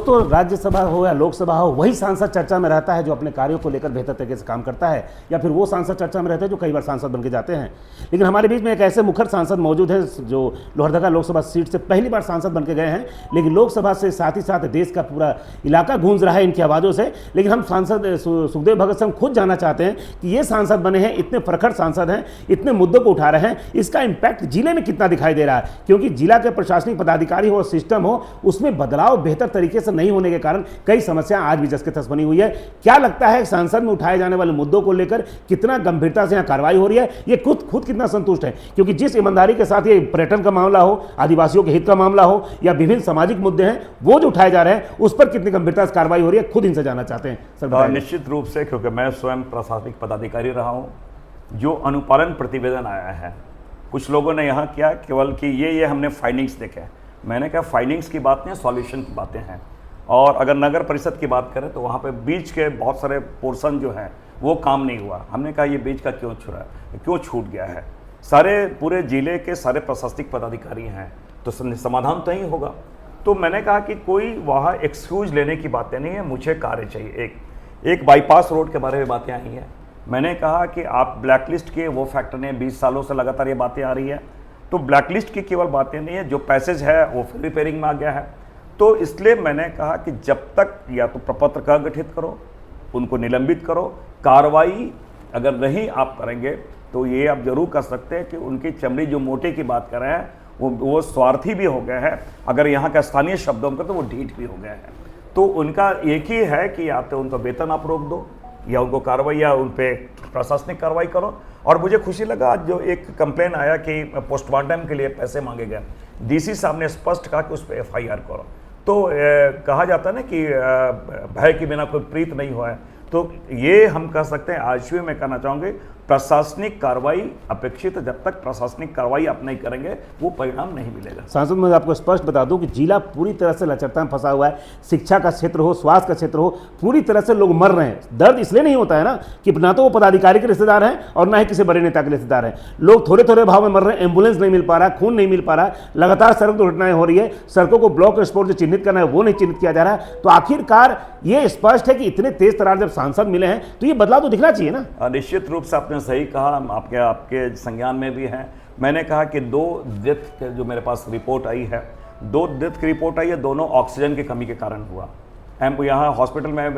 तो राज्यसभा हो या लोकसभा हो, वही सांसद चर्चा में रहता है जो अपने कार्यों को लेकर बेहतर तरीके से काम करता है, या फिर वो सांसद चर्चा में रहते हैं जो कई बार सांसद बन के जाते हैं। लेकिन हमारे बीच में एक ऐसे मुखर सांसद मौजूद हैं जो लोहरदगा लोकसभा सीट से पहली बार सांसद बन के गए हैं, लेकिन लोकसभा से साथ ही साथ देश का पूरा इलाका गूंज रहा है इनकी आवाज़ों से। लेकिन हम सांसद सुखदेव भगत से हम खुद जानना चाहते हैं कि ये सांसद बने हैं, इतने प्रखर सांसद हैं, इतने मुद्दों को उठा रहे हैं, इसका इम्पैक्ट जिले में कितना दिखाई दे रहा है? क्योंकि जिला के प्रशासनिक पदाधिकारी हो, सिस्टम हो, उसमें बदलाव बेहतर तरीके से नहीं होने के कारण कई समस्या आज भी जस के तस बनी हुई है। क्या लगता है संसद में उठाए जाने वाले मुद्दों को लेकर कितना गंभीरता से यहाँ कार्रवाई हो रही है? ये खुद कितना संतुष्ट है? क्योंकि जिस ईमानदारी के साथ ये पर्यटन का मामला हो, आदिवासियों के हित का मामला हो, या विभिन्न सामाजिक मुद्दे हैं वो जो उठाए जा रहे हैं, उस पर कितनी गंभीरता से कार्रवाई हो रही है, खुद इनसे जानना चाहते हैं सर। निश्चित रूप से, क्योंकि मैं स्वयं प्रशासनिक पदाधिकारी रहा हूँ, जो अनुपालन प्रतिवेदन आया है, कुछ लोगों ने यहाँ किया केवल कि ये हमने फाइंडिंग्स देखे। मैंने कहा फाइंडिंग्स की बात नहीं, सॉल्यूशन की बातें हैं। और अगर नगर परिषद की बात करें तो वहाँ पे बीच के बहुत सारे पोर्शन जो हैं वो काम नहीं हुआ। हमने कहा ये बीच का क्यों छूट गया है? सारे पूरे जिले के सारे प्रशासनिक पदाधिकारी हैं तो समाधान तो ही होगा। तो मैंने कहा कि कोई वहाँ एक्सक्यूज लेने की बातें नहीं है, मुझे कार्य चाहिए। एक बाईपास रोड के बारे में बातें आई हैं। मैंने कहा कि आप ब्लैकलिस्ट के वो फैक्टर ने 20 सालों से लगातार ये बातें आ रही है, तो ब्लैकलिस्ट की केवल बातें नहीं है, जो पैसेज है वो फिर रिपेयरिंग में आ गया है। तो इसलिए मैंने कहा कि जब तक या तो प्रपत्र का गठित करो, उनको निलंबित करो, कार्रवाई अगर नहीं आप करेंगे तो ये आप जरूर कर सकते हैं कि उनकी चमड़ी जो मोटे की बात कर रहे हैं वो स्वार्थी भी हो गए हैं। अगर यहाँ का स्थानीय शब्दों में तो वो ढीठ भी हो गए हैं। तो उनका एक ही है कि या तो उनका वेतन आप रोक दो या उनको कार्रवाई या उन पर प्रशासनिक कार्रवाई करो। और मुझे खुशी लगा जो एक कंप्लेन आया कि पोस्टमार्टम के लिए पैसे मांगे गए, डीसी साहब ने स्पष्ट कहा कि उस पर FIR करो। तो कहा जाता है ना कि भय के बिना कोई प्रीत नहीं हुआ है, तो ये हम कह सकते हैं। आज भी मैं कहना चाहूँगी प्रशासनिक कार्रवाई अपेक्षित, जब तक प्रशासनिक कार्रवाई आप नहीं करेंगे वो परिणाम नहीं मिलेगा। सांसद, मैं आपको स्पष्ट बता दूं कि जिला पूरी तरह से लचरता में फंसा हुआ है। शिक्षा का क्षेत्र हो, स्वास्थ्य का क्षेत्र हो, पूरी तरह से लोग मर रहे हैं। दर्द इसलिए नहीं होता है ना कि ना तो वो पदाधिकारी के रिश्तेदार हैं और ना ही किसी बड़े नेता के रिश्तेदार हैं। लोग थोड़े थोड़े भाव में मर रहे हैं, एम्बुलेंस नहीं मिल पा रहा, खून नहीं मिल पा रहा, लगातार सड़क दुर्घटनाएं हो रही है, सड़कों को ब्लॉक स्पॉट जो चिन्हित करना है वो नहीं चिन्हित किया जा रहा है। तो आखिरकार ये स्पष्ट है कि इतने तेज तरार जब सांसद मिले हैं तो ये बदलाव तो दिखना चाहिए ना। निश्चित रूप से आपने सही कहा, आपके संज्ञान में भी है। मैंने कहा कि 2 डेथ जो मेरे पास रिपोर्ट आई है, 2 डेथ की रिपोर्ट आई है, दोनों ऑक्सीजन की कमी के कारण हुआ। यहाँ हॉस्पिटल में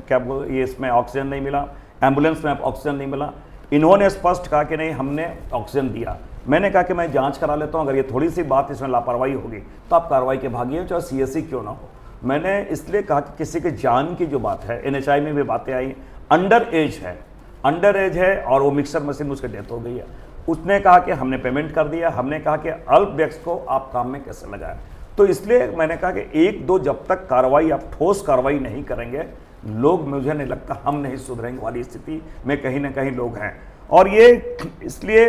क्या ये इसमें ऑक्सीजन नहीं मिला, एम्बुलेंस में ऑक्सीजन नहीं मिला। इन्होंने स्पष्ट कहा कि नहीं हमने ऑक्सीजन दिया। मैंने कहा कि मैं जांच करा लेता हूँ, अगर ये थोड़ी सी बात इसमें लापरवाही होगी तो आप कार्रवाई के भागी हैं, चाहे CSC क्यों ना हो। मैंने इसलिए कहा कि किसी के जान की जो बात है, NHI में भी बातें आई, अंडर एज है और वो मिक्सर मशीन उसकी डेथ हो गई है। उसने कहा कि हमने पेमेंट कर दिया। हमने कहा कि अल्प व्यक्ति को आप काम में कैसे लगाएं। तो इसलिए मैंने कहा कि 1-2 जब तक कार्रवाई, आप ठोस कार्रवाई नहीं करेंगे, लोग, मुझे नहीं लगता हम नहीं सुधरेंगे वाली स्थिति में कहीं ना कहीं लोग हैं। और ये इसलिए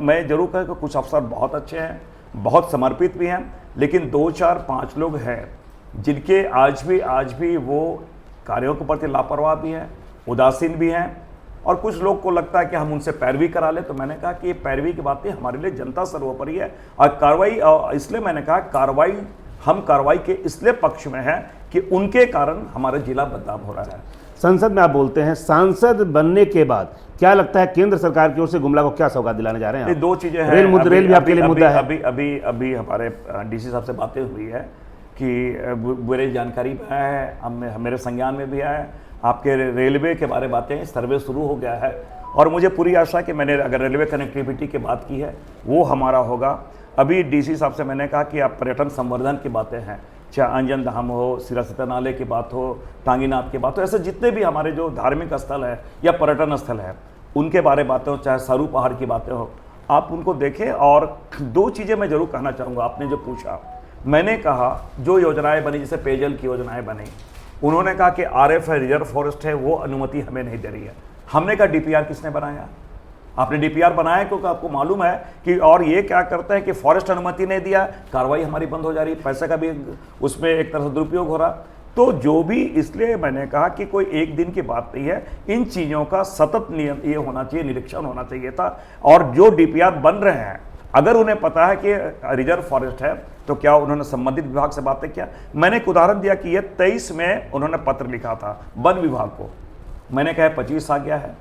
मैं जरूर कहूँ कि कुछ अफसर बहुत अच्छे हैं, बहुत समर्पित भी हैं, लेकिन 2-4-5 लोग हैं जिनके आज भी वो कार्यों के प्रति लापरवाह भी हैं, उदासीन भी हैं, और कुछ लोग को लगता है कि हम उनसे पैरवी करा ले। तो मैंने कहा कि ये पैरवी की बातें हमारे लिए जनता सर्वोपरि है और कार्रवाई, इसलिए मैंने कहा कार्रवाई के इसलिए पक्ष में है कि उनके कारण हमारा जिला बदनाम हो रहा है। संसद में आप बोलते हैं, सांसद बनने के बाद क्या लगता है केंद्र सरकार की ओर से गुमला को क्या सौगात दिलाने जा रहे हैं? 2 चीजें हैं। रेल भी आपके लिए मुद्दा है। अभी हमारे DC साहब से बातें हुई है कि बुरे जानकारी भी आया है, मेरे संज्ञान में भी आया है। आपके रेलवे के बारे में बातें, सर्वे शुरू हो गया है और मुझे पूरी आशा कि मैंने अगर रेलवे कनेक्टिविटी की बात की है वो हमारा होगा। अभी DC साहब से मैंने कहा कि आप पर्यटन संवर्धन की बातें हैं, चाहे अंजन धाम हो, सिरासता नाले की बात हो, टांगीनाथ की बात हो, ऐसे जितने भी हमारे जो धार्मिक स्थल है या पर्यटन स्थल है उनके बारे में बातें हो, चाहे सारू पहाड़ की बातें हो, आप उनको देखें। और 2 चीज़ें मैं जरूर कहना चाहूँगा। आपने जो पूछा, मैंने कहा जो योजनाएं बनी, जैसे पेयजल की योजनाएं बनी, उन्होंने कहा कि RF है, रिजर्व फॉरेस्ट है, वो अनुमति हमें नहीं दे रही है। हमने कहा DPR किसने बनाया? आपने DPR बनाया क्योंकि आपको मालूम है कि, और ये क्या करते हैं कि फॉरेस्ट अनुमति नहीं दिया, कार्रवाई हमारी बंद हो जा रही है, पैसे का भी उसमें एक तरह से दुरुपयोग हो रहा। तो जो भी, इसलिए मैंने कहा कि कोई एक दिन की बात नहीं है, इन चीज़ों का सतत ये होना चाहिए, निरीक्षण होना चाहिए था। और जो DPR बन रहे हैं अगर उन्हें पता है कि रिजर्व फॉरेस्ट है तो क्या उन्होंने संबंधित विभाग से बातें किया? मैंने एक उदाहरण दिया कि ये 23 में उन्होंने पत्र लिखा था वन विभाग को, मैंने कहा 25 आ गया है,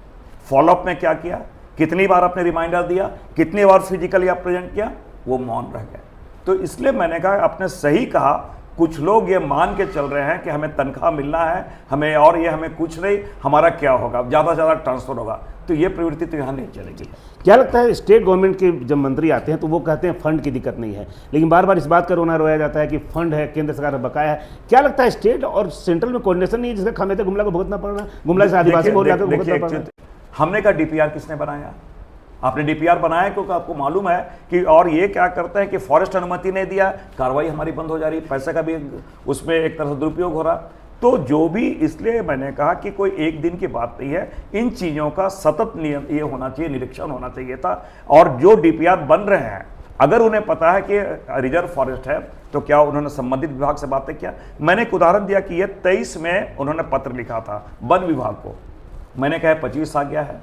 फॉलोअप में क्या किया, कितनी बार आपने रिमाइंडर दिया, कितनी बार फिजिकली आप प्रेजेंट किया? वो मौन रह गए। तो इसलिए मैंने कहा आपने सही कहा, कुछ लोग ये मान के चल रहे हैं कि हमें तनख्वाह मिलना है, हमें और ये हमें कुछ नहीं, हमारा क्या होगा, ज़्यादा से ज़्यादा ट्रांसफर होगा। तो ये प्रवृत्ति तो यहाँ नहीं चलेगी। क्या लगता है स्टेट गवर्नमेंट के जब मंत्री आते हैं तो वो कहते हैं फंड की दिक्कत नहीं है, लेकिन बार बार इस बात का रोना रोया जाता है कि फंड है, केंद्र सरकार बकाया है। क्या लगता है स्टेट और सेंट्रल में कोऑर्डिनेशन नहीं है जिसका खामियाजा गुमला को भुगतना पड़ रहा है? गुमला से आदिवासी बोल जाकर भुगतना पड़ रहा है। हमने कहा डीपीआर किसने बनाया? आपने डीपीआर बनाया क्योंकि आपको मालूम है कि, और ये क्या करते हैं कि फॉरेस्ट अनुमति नहीं दिया, कार्रवाई हमारी बंद हो जा रही, पैसे का भी उसमें एक तरह से दुरुपयोग हो रहा। तो जो भी, इसलिए मैंने कहा कि कोई एक दिन की बात नहीं है, इन चीज़ों का सतत नियम ये होना चाहिए, निरीक्षण होना चाहिए था। और जो डीपीआर बन रहे हैं, अगर उन्हें पता है कि रिजर्व फॉरेस्ट है तो क्या उन्होंने संबंधित विभाग से बातें किया? मैंने एक उदाहरण दिया कि ये 23 में उन्होंने पत्र लिखा था वन विभाग को, मैंने कहा 25 आ गया है,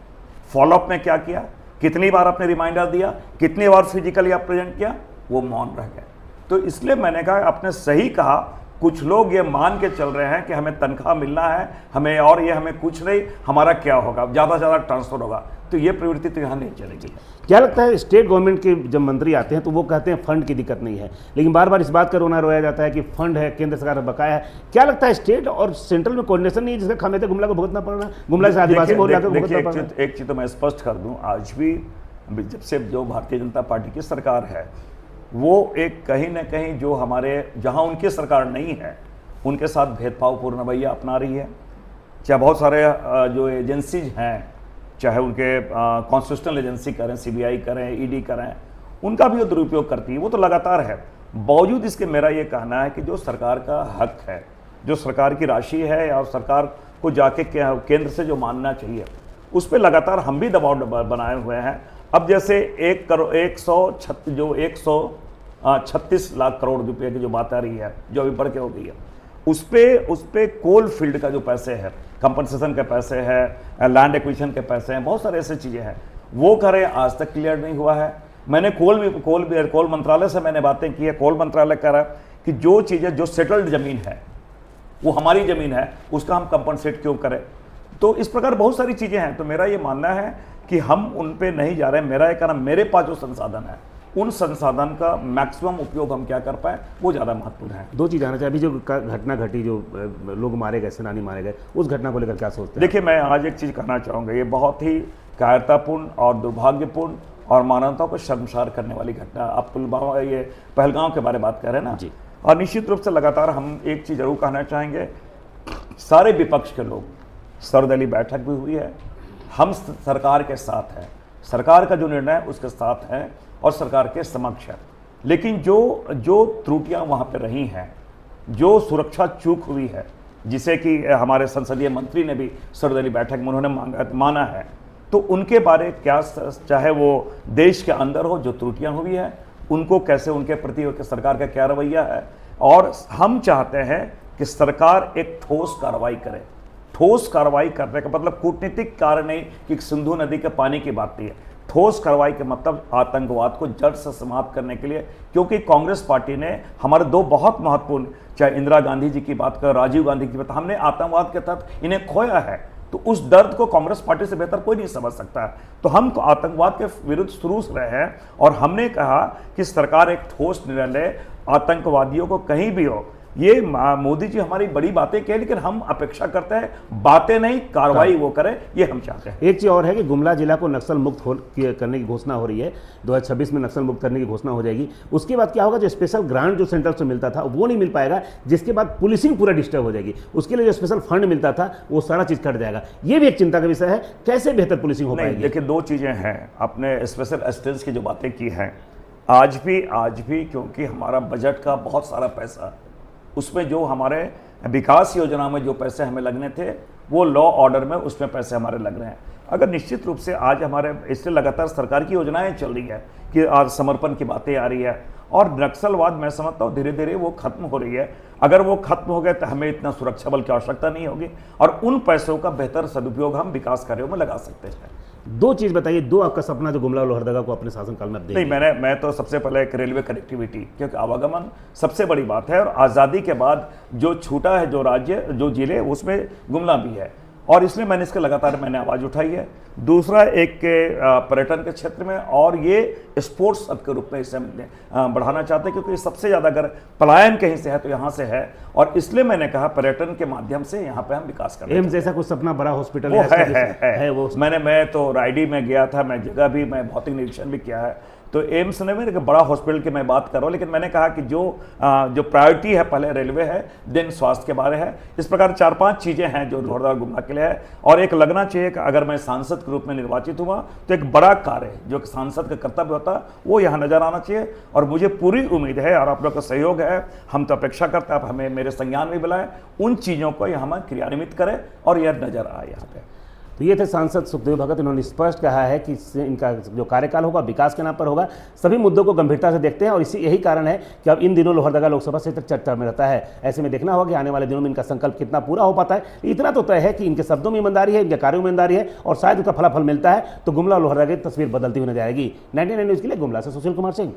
फॉलोअप में क्या किया, कितनी बार आपने रिमाइंडर दिया, कितनी बार फिजिकली आप प्रेजेंट किया? वो मौन रह गए। तो इसलिए मैंने कहा आपने सही कहा, कुछ लोग ये मान के चल रहे हैं कि हमें तनख्वाह मिलना है, हमें और ये हमें कुछ नहीं, हमारा क्या होगा, ज़्यादा से ज़्यादा ट्रांसफर होगा। तो ये प्रवृत्ति तो यहाँ नहीं चलेगी। क्या लगता है स्टेट गवर्नमेंट के जब मंत्री आते हैं तो वो कहते हैं फंड की दिक्कत नहीं है, लेकिन बार बार इस बात का रोना रोया जाता है कि फंड है, केंद्र सरकार बकाया है। क्या लगता है स्टेट और सेंट्रल में कोऑर्डिनेशन नहीं है जिसका खामियाजा गुमला को भुगतना पड़ रहा है? गुमला से आदिवासी बोल जाकर भुगतना पड़ रहा है। एक चीज़ तो मैं स्पष्ट कर दूँ, आज भी जब से जो भारतीय जनता पार्टी की सरकार है, वो एक कहीं ना कहीं जो हमारे, जहाँ उनकी सरकार नहीं है, उनके साथ भेदभावपूर्ण रवैया अपना रही है। चाहे बहुत सारे जो एजेंसीज हैं, चाहे उनके कॉन्स्टिट्यूशनल एजेंसी करें, सीबीआई करें, ईडी करें, उनका भी वो दुरुपयोग करती है, वो तो लगातार है। बावजूद इसके मेरा ये कहना है कि जो सरकार का हक है, जो सरकार की राशि है, या सरकार को जाके केंद्र से जो मानना चाहिए, उस पर लगातार हम भी दबाव बनाए हुए हैं। अब जैसे 136 लाख करोड़ रुपए की जो बात आ रही है, जो अभी बढ़ के हो गई है, उस पे कोल फील्ड का जो पैसे है, कंपनसेशन के पैसे हैं, लैंड एक्विजिशन के पैसे हैं, बहुत सारे ऐसे चीज़ें हैं, वो करें, आज तक क्लियर नहीं हुआ है। मैंने कोल मंत्रालय से मैंने बातें की है, कोल मंत्रालय कह रहा है कि जो चीज़ें, जो सेटल्ड ज़मीन है, वो हमारी ज़मीन है, उसका हम कंपनसेट क्यों करें? तो इस प्रकार बहुत सारी चीज़ें हैं। तो मेरा ये मानना है कि हम उन पे नहीं जा रहे हैं। मेरा ये कहना, मेरे पास जो संसाधन है, उन संसाधन का मैक्सिमम उपयोग हम क्या कर पाए, वो ज़्यादा महत्वपूर्ण है। दो चीज़ आना चाहिए। अभी जो घटना घटी, जो लोग मारे गए, सेनानी मारे गए, उस घटना को लेकर क्या सोचते हैं? देखिए, मैं आज एक चीज़ कहना चाहूँगा, ये बहुत ही कायरतापूर्ण और दुर्भाग्यपूर्ण और मानवता को शर्मसार करने वाली घटना। आप पुलवामा, ये पहलगांव के बारे में बात कर रहे हैं ना जी। और निश्चित रूप से लगातार हम एक चीज़ जरूर कहना चाहेंगे, सारे विपक्ष के लोग, सर्वदलीय बैठक भी हुई है, हम सरकार के साथ हैं, सरकार का जो निर्णय है उसके साथ हैं और सरकार के समक्ष है। लेकिन जो त्रुटियां वहां पर रही हैं, जो सुरक्षा चूक हुई है, जिसे कि हमारे संसदीय मंत्री ने भी सर्वदलीय बैठक में उन्होंने माना है, तो उनके बारे क्या, चाहे वो देश के अंदर हो, जो त्रुटियां हुई है उनको कैसे, उनके प्रति सरकार का क्या रवैया है। और हम चाहते हैं कि सरकार एक ठोस कार्रवाई करे। ठोस कार्रवाई करने का मतलब कूटनीतिक कार्य नहीं कि सिंधु नदी के पानी की बात नहीं है। ठोस कार्रवाई के मतलब आतंकवाद को जड़ से समाप्त करने के लिए, क्योंकि कांग्रेस पार्टी ने हमारे दो बहुत महत्वपूर्ण, चाहे इंदिरा गांधी जी की बात कर, राजीव गांधी की बात, हमने आतंकवाद के तहत इन्हें खोया है। तो उस दर्द को कांग्रेस पार्टी से बेहतर कोई नहीं समझ सकता। तो हम आतंकवाद के विरुद्ध शुरू से रहे हैं और हमने कहा कि सरकार एक ठोस निर्णय ले, आतंकवादियों को कहीं भी हो। ये मोदी जी हमारी बड़ी बातें कहें, लेकिन हम अपेक्षा करते हैं बातें नहीं, कार्रवाई वो करें, ये हम चाहते हैं। एक चीज़ और है कि गुमला जिला को नक्सल मुक्त करने की घोषणा हो रही है, 2026 में नक्सल मुक्त करने की घोषणा हो जाएगी। उसके बाद क्या होगा, जो स्पेशल ग्रांट जो सेंटर से मिलता था वो नहीं मिल पाएगा, जिसके बाद पुलिसिंग पूरा डिस्टर्ब हो जाएगी। उसके लिए जो स्पेशल फंड मिलता था वो सारा चीज़ कट जाएगा। ये भी एक चिंता का विषय है, कैसे बेहतर पुलिसिंग हो पाएगी? देखिए, दो चीज़ें हैं। आपने स्पेशल असिस्टेंस की जो बातें की हैं, आज भी क्योंकि हमारा बजट का बहुत सारा पैसा, उसमें जो हमारे विकास योजना में जो पैसे हमें लगने थे, वो लॉ ऑर्डर में उसमें पैसे हमारे लग रहे हैं। अगर निश्चित रूप से आज हमारे इससे लगातार सरकार की योजनाएं चल रही है कि आज समर्पण की बातें आ रही है, और नक्सलवाद मैं समझता हूँ धीरे धीरे वो खत्म हो रही है। अगर वो खत्म हो गए तो हमें इतना सुरक्षा बल की आवश्यकता नहीं होगी और उन पैसों का बेहतर सदुपयोग हम विकास कार्यों में लगा सकते हैं। दो चीज़ बताइए, दो आपका सपना जो गुमला और लोहरदगा को अपने शासनकाल में आप नहीं, देंगे। मैं तो सबसे पहले एक रेलवे कनेक्टिविटी, क्योंकि आवागमन सबसे बड़ी बात है, और आज़ादी के बाद जो छूटा है जो राज्य जो जिले उसमें गुमला भी है, और इसलिए मैंने इसके लगातार आवाज़ उठाई है। दूसरा एक पर्यटन के क्षेत्र में, और ये स्पोर्ट्स हब के रूप में इसे हम बढ़ाना चाहते हैं, क्योंकि सबसे ज़्यादा अगर पलायन कहीं से है तो यहाँ से है, और इसलिए मैंने कहा पर्यटन के माध्यम से यहाँ पे हम विकास करें। एम्स जैसा कुछ सपना, बड़ा हॉस्पिटल वो है वो मैं तो रायडी में गया था, मैं जगह भी, मैं भौतिक निरीक्षण भी किया है, तो एम्स ने मेरे बड़ा हॉस्पिटल की मैं बात कर रहा हूँ, लेकिन मैंने कहा कि जो प्रायोरिटी है पहले रेलवे है, देन स्वास्थ्य के बारे है। इस प्रकार 4-5 चीज़ें हैं जो लोहरदगा गुमला के लिए है, और एक लगना चाहिए कि अगर मैं सांसद के रूप में निर्वाचित हुआ तो एक बड़ा कार्य जो कि सांसद का कर्तव्य होता वो यहाँ नजर आना चाहिए, और मुझे पूरी उम्मीद है और आप लोग का सहयोग है, हम तो अपेक्षा करते हैं आप हमें मेरे संज्ञान में बुलाएं, उन चीज़ों को यहाँ हम क्रियान्वित करें और यह नजर आए यहाँ पे। तो ये थे सांसद सुखदेव भगत। इन्होंने स्पष्ट कहा है कि इनका जो कार्यकाल होगा विकास के नाम पर होगा, सभी मुद्दों को गंभीरता से देखते हैं, और यही कारण है कि अब इन दिनों लोहरदगा लोकसभा क्षेत्र चर्चा में रहता है। ऐसे में देखना होगा कि आने वाले दिनों में इनका संकल्प कितना पूरा हो पाता है। इतना तो तय है कि इनके शब्दों में ईमानदारी है, इनके कार्यों में ईमानदारी है, और शायद उसका फलाफल मिलता है तो गुमला और लोहरदगा की तस्वीर बदलती हुई नजर आएगी। 99 न्यूज़ के लिए गुमला से सुशील कुमार सिंह।